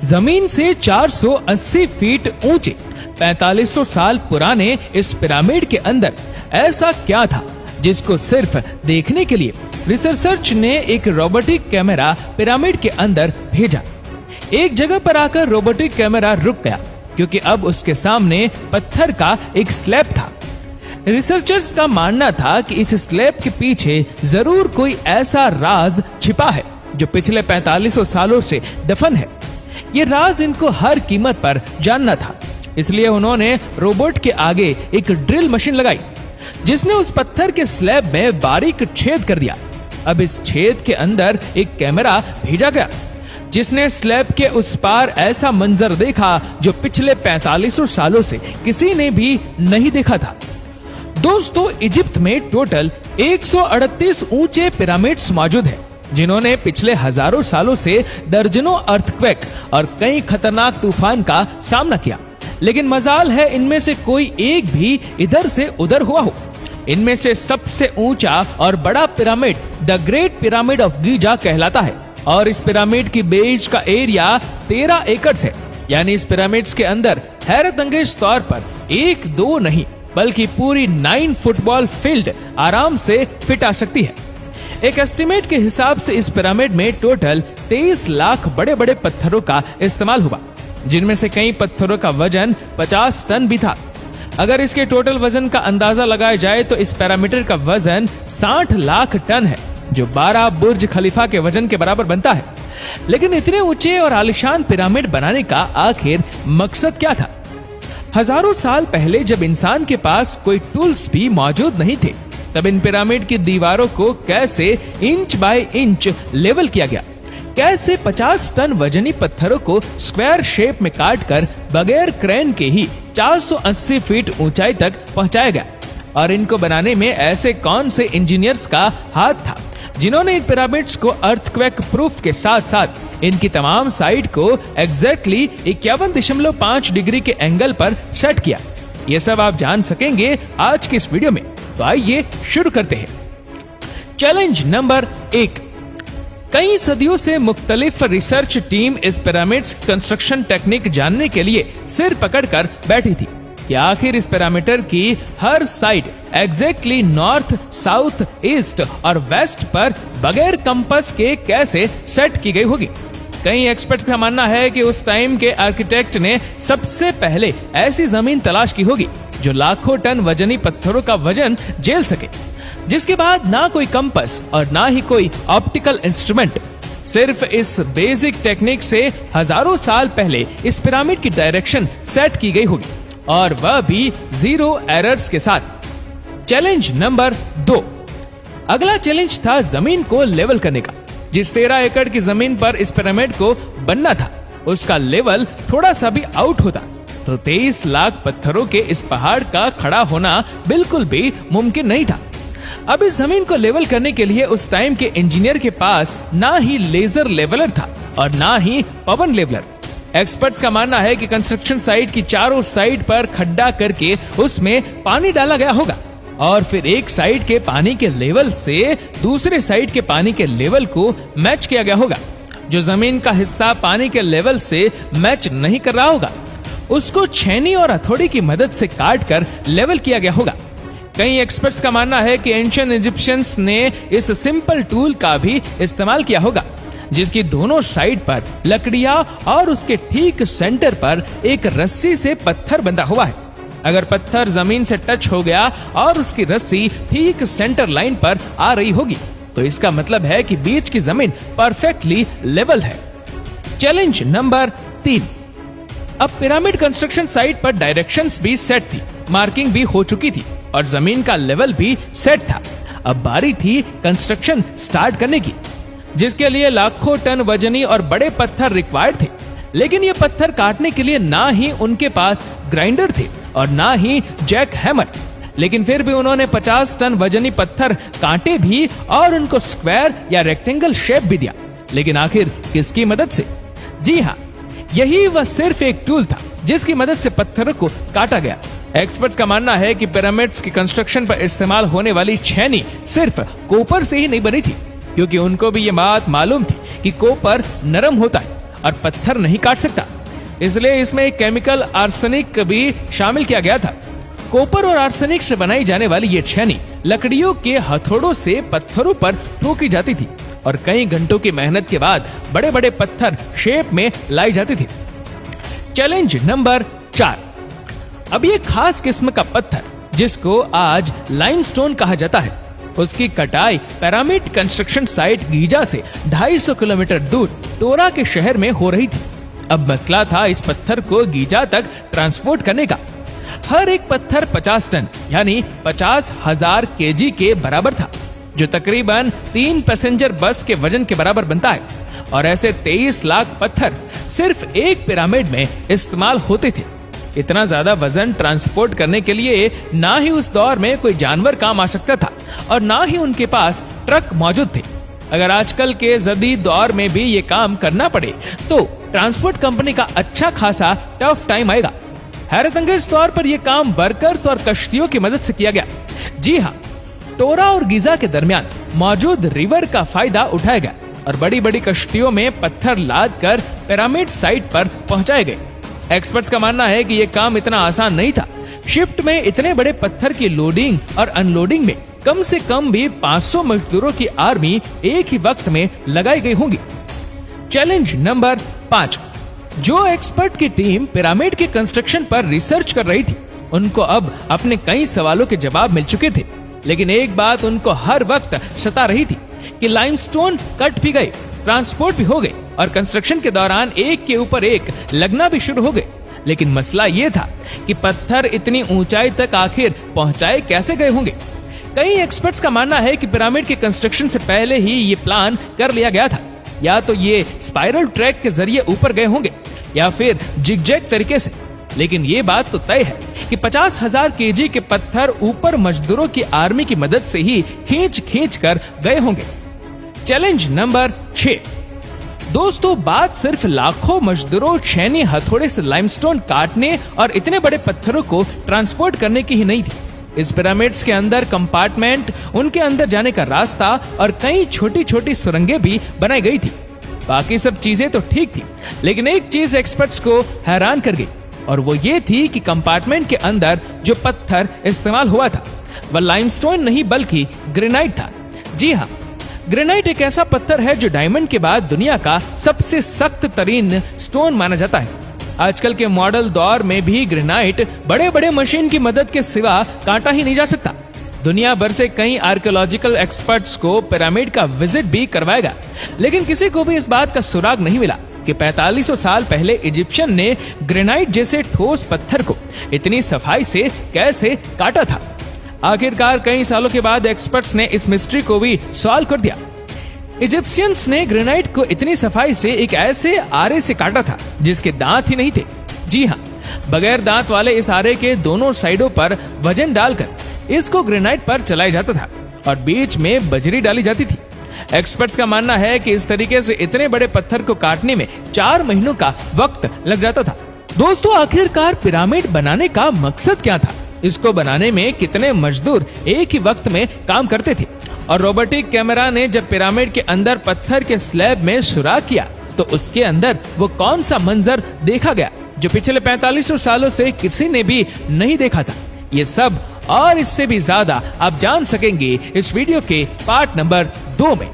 जमीन से 480 फीट ऊंचे 4500 साल पुराने इस पिरामिड के अंदर ऐसा क्या था जिसको सिर्फ देखने के लिए रिसर्चर्स ने एक रोबोटिक कैमरा पिरामिड के अंदर भेजा। एक जगह पर आकर रोबोटिक कैमरा रुक गया क्योंकि अब उसके सामने पत्थर का एक स्लैब था। रिसर्चर्स का मानना था कि इस स्लैब के पीछे जरूर कोई ऐसा राज छिपा है जो पिछले 4500 सालों से दफन है। ये राज इनको हर कीमत पर जानना था, इसलिए उन्होंने रोबोट के आगे एक ड्रिल मशीन लगाई जिसने उस पत्थर के स्लैब में बारीक छेद कर दिया। अब इस छेद के अंदर एक कैमरा भेजा गया जिसने स्लैब के उस पार ऐसा मंजर देखा जो पिछले 4500 सालों से किसी ने भी नहीं देखा था। दोस्तों, इजिप्ट में टोटल 138 ऊंचे पिरामिड्स मौजूद हैं, जिन्होंने पिछले हजारों सालों से दर्जनों अर्थक्वेक और कई खतरनाक तूफान का सामना किया, लेकिन मजाल है इनमें से कोई एक भी इधर से उधर हुआ हो। इनमें से सबसे ऊंचा और बड़ा pyramid the great pyramid of Giza कहलाता है और इस पिरामिड की बेस का एरिया 13 एकड़ है। यानी इस पिरामिड्स के अंदर हैरत अंगेज तौर पर 1-2 नहीं बल्कि पूरी 9 फुटबॉल फील्ड आराम से फिट आ सकती है। एक एस्टिमेट के हिसाब से इस पिरामिड में टोटल 23 लाख बड़े बड़े पत्थरों का इस्तेमाल हुआ, जिनमें से कई पत्थरों का वजन 50 टन भी था। अगर इसके टोटल वजन का अंदाजा लगाया जाए तो इस पैरामीटर का वजन 60 लाख टन है, जो 12 बुर्ज खलीफा के वजन के बराबर बनता है। लेकिन इतने ऊंचे और आलीशान पिरामिड बनाने का आखिर मकसद क्या था? हजारों साल पहले जब इंसान के पास कोई टूल्स भी मौजूद नहीं थे, तब इन पिरामिड की दीवारों को कैसे इंच बाय इंच लेवल किया गया? कैसे 50 टन वजनी पत्थरों को स्क्वायर शेप में काटकर बगैर क्रेन के ही 480 फीट ऊंचाई तक पहुंचाया गया? और इनको बनाने में ऐसे कौन से इंजीनियर्स का हाथ था जिन्होंने इन पिरामिड्स को अर्थक्वेक प्रूफ के साथ साथ इनकी तमाम साइड को एग्जैक्टली 51.5 डिग्री के एंगल पर सेट किया? ये सब आप जान सकेंगे आज की इस वीडियो में, तो आइए शुरू करते हैं। Challenge number 1। कई सदियों से मुख्तलिफ रिसर्च टीम इस पिरामिड्स कंस्ट्रक्शन टेक्निक जानने के लिए सिर पकड़कर बैठी थी कि आखिर इस पिरामिड की हर side exactly north, south, east और वेस्ट पर बगैर कंपास के कैसे सेट की गई होगी। कई एक्सपर्ट्स का मानना है कि उस टाइम के आर्किटेक्ट ने सबसे पहले ऐसी जमीन तलाश की होगी जो लाखों टन वजनी पत्थरों का वजन झेल सके, जिसके बाद ना कोई कंपास और ना ही कोई ऑप्टिकल इंस्ट्रूमेंट। सिर्फ इस बेसिक टेक्निक से हजारों साल पहले इस पिरामिड की डायरेक्शन सेट की गई होगी, और वह भी 0 एरर्स के साथ। Challenge number 2। अगला चैलेंज था जमीन को लेवल करने का। जिस 13 एकड़ की जमीन पर इस पिरामिड को बनना था, उसका लेवल थोड़ा सा भी आउट होता तो 23 लाख पत्थरों के इस पहाड़ का खड़ा होना बिल्कुल भी मुमकिन नहीं था। अब इस जमीन को लेवल करने के लिए उस टाइम के इंजीनियर के पास ना ही लेजर लेवलर था और ना ही पवन लेवलर। एक्सपर्ट्स का मानना है कि कंस्ट्रक्शन साइट की चारों साइड पर खड्डा करके उसमें पानी डाला गया होगा और फिर एक साइड के पानी के लेवल से दूसरे साइड के पानी के लेवल को मैच किया गया होगा। जो जमीन का हिस्सा पानी के लेवल से मैच नहीं कर रहा होगा, उसको छेनी और हथौड़ी की मदद से काट कर लेवल किया गया होगा। कई एक्सपर्ट्स का मानना है कि एंशिएंट इजिप्शियंस ने इस सिंपल टूल का भी इस्तेमाल किया होगा, जिसकी दोनों साइड पर लकड़ियां और उसके ठीक सेंटर पर एक रस्सी से पत्थर बंधा हुआ है। अगर पत्थर जमीन से टच हो गया और उसकी रस्सी ठीक सेंटर लाइन पर आ रही होगी, तो इसका मतलब है कि बीच की जमीन परफेक्टली लेवल है। Challenge number 3। अब पिरामिड कंस्ट्रक्शन साइट पर डायरेक्शंस भी सेट थी, मार्किंग भी हो चुकी थी और जमीन का लेवल भी सेट था। अब बारी थी कंस्ट्रक्शन स्टार्ट करने की, जिसके लिए लाखों टन वजनी और बड़े पत्थर रिक्वायर्ड थे। लेकिन ये पत्थर काटने के लिए ना ही उनके पास ग्राइंडर थे और ना ही जैक हैमर। लेकिन फिर भी उन्होंने 50 टन वजनी पत्थर काटे भी और उनको स्क्वायर या रेक्टेंगल शेप भी दिया। लेकिन आखिर किसकी मदद से? जी हाँ, यही वह सिर्फ एक टूल था जिसकी मदद से पत्थरों को काटा गया। एक्सपर्ट्स का मानना है कि पिरामिड्स की कंस्ट्रक्शन पर इस्तेमाल होने वाली छेनी सिर्फ कॉपर से ही नहीं बनी थी, क्योंकि उनको भी ये बात मालूम थी कि कॉपर नरम होता है और पत्थर नहीं काट सकता, इसलिए इसमें एक केमिकल आर्सेनिक भी शामिल किया गया था। कॉपर और आर्सेनिक से बनाई जाने वाली ये छेनी लकड़ियों के हथौड़ों से पत्थरों पर ठोकी जाती थी और कई घंटों की मेहनत के बाद बड़े बड़े पत्थर शेप में लाई जाती थी। Challenge number 4। अब ये खास किस्म का पत्थर जिसको आज लाइमस्टोन कहा जाता है, उसकी कटाई पिरामिड कंस्ट्रक्शन साइट गीजा से 250 किलोमीटर दूर टोरा के शहर में हो रही थी। अब मसला था इस पत्थर को गीजा तक ट्रांसपोर्ट करने का। हर एक पत्थर 50 टन यानी 50,000 केजी के बराबर था, जो तकरीबन 3 पैसेंजर बस के वजन के बराबर बनता है। और ऐसे 23 लाख पत्थर सिर्फ एक पिरामिड में इस्तेमाल होते थे। इतना ज्यादा वजन ट्रांसपोर्ट करने के लिए ना ही उस दौर में कोई जानवर काम आ सकता था और ना ही उनके पास ट्रक मौजूद थे। अगर आजकल के जदीद दौर में भी ये काम करना पड़े तो ट्रांसपोर्ट कंपनी का अच्छा खासा टफ टाइम आएगा। हैरतअंगेज तौर पर यह काम वर्कर्स और कश्तियों की मदद से किया गया। जी हाँ, टोरा और गीजा के दरमियान मौजूद रिवर का फायदा उठाया गया और बड़ी बड़ी कश्तियों में पत्थर लाद कर पिरामिड साइट पर पहुंचाए गए। एक्सपर्ट्स का मानना है कि यह काम इतना आसान नहीं था। शिफ्ट में इतने बड़े पत्थर की लोडिंग और अनलोडिंग में कम से कम भी 500 मजदूरों की आर्मी एक ही वक्त में लगाई गई होंगी। Challenge number 5। जो एक्सपर्ट की टीम पिरामिड के कंस्ट्रक्शन पर रिसर्च कर रही थी, उनको अब अपने कई सवालों के जवाब मिल चुके थे, लेकिन एक बात उनको हर वक्त सता रही थी कि लाइमस्टोन कट भी गए, ट्रांसपोर्ट भी हो गए और कंस्ट्रक्शन के दौरान एक के ऊपर एक लगना भी शुरू हो गए। लेकिन मसला ये था कि पत्थर इतनी ऊंचाई तक आखिर पहुंचाए कैसे गए होंगे। कई एक्सपर्ट्स का मानना है कि पिरामिड के कंस्ट्रक्शन से पहले ही ये प्लान कर लिया गया था। या तो ये स्पाइरल ट्रैक के जरिए ऊपर गए होंगे या फिर जिगजैग तरीके से। लेकिन ये बात तो तय है कि 50,000 केजी के पत्थर ऊपर मजदूरों की आर्मी की मदद से ही खींच कर गए होंगे। Challenge number 6। दोस्तों, बात सिर्फ लाखों मजदूरों छेनी हथौड़े से लाइमस्टोन काटने और इतने बड़े पत्थरों को ट्रांसपोर्ट करने की ही नहीं थी। इस पिरामिड्स के अंदर कंपार्टमेंट, उनके अंदर जाने का रास्ता और कई छोटी छोटी सुरंगें भी बनाई गई थी। बाकी सब चीजें तो ठीक थी, लेकिन एक चीज एक्सपर्ट्स को हैरान कर गई और वो ये थी कि कंपार्टमेंट के अंदर जो पत्थर इस्तेमाल हुआ था वह लाइमस्टोन नहीं बल्कि ग्रेनाइट था। जी हाँ, ग्रेनाइट एक ऐसा पत्थर है जो डायमंड के बाद दुनिया का सबसे सख्त तरीन स्टोन माना जाता है। आजकल के मॉडल दौर में भी ग्रेनाइट बड़े बड़े मशीन की मदद के सिवा काटा ही नहीं जा सकता। दुनिया भर से कई आर्कियोलॉजिकल एक्सपर्ट्स को पिरामिड का विजिट भी करवाएगा, लेकिन किसी को भी इस बात का सुराग नहीं मिला कि 4500 साल पहले इजिप्शियन ने ग्रेनाइट जैसे ठोस पत्थर को इतनी सफाई से कैसे काटा था। आखिरकार कई सालों के बाद एक्सपर्ट्स ने इस मिस्ट्री को भी सॉल्व कर दिया। इजिप्शियंस ने ग्रेनाइट को इतनी सफाई से एक ऐसे आरे से काटा था जिसके दांत ही नहीं थे। जी हाँ, बगैर दांत वाले इस आरे के दोनों साइडों पर वजन डालकर इसको ग्रेनाइट पर चलाया जाता था और बीच में बजरी डाली जाती थी। एक्सपर्ट्स का मानना है कि इस तरीके से इतने बड़े पत्थर को काटने में 4 महीनों का वक्त लग जाता था। दोस्तों, आखिरकार पिरामिड बनाने का मकसद क्या था? इसको बनाने में कितने मजदूर एक ही वक्त में काम करते थे? और रोबोटिक कैमरा ने जब पिरामिड के अंदर पत्थर के स्लैब में सुराख किया तो उसके अंदर वो कौन सा मंजर देखा गया जो पिछले 4500 सालों से किसी ने भी नहीं देखा था? ये सब और इससे भी ज्यादा आप जान सकेंगे इस वीडियो के पार्ट नंबर 2 में।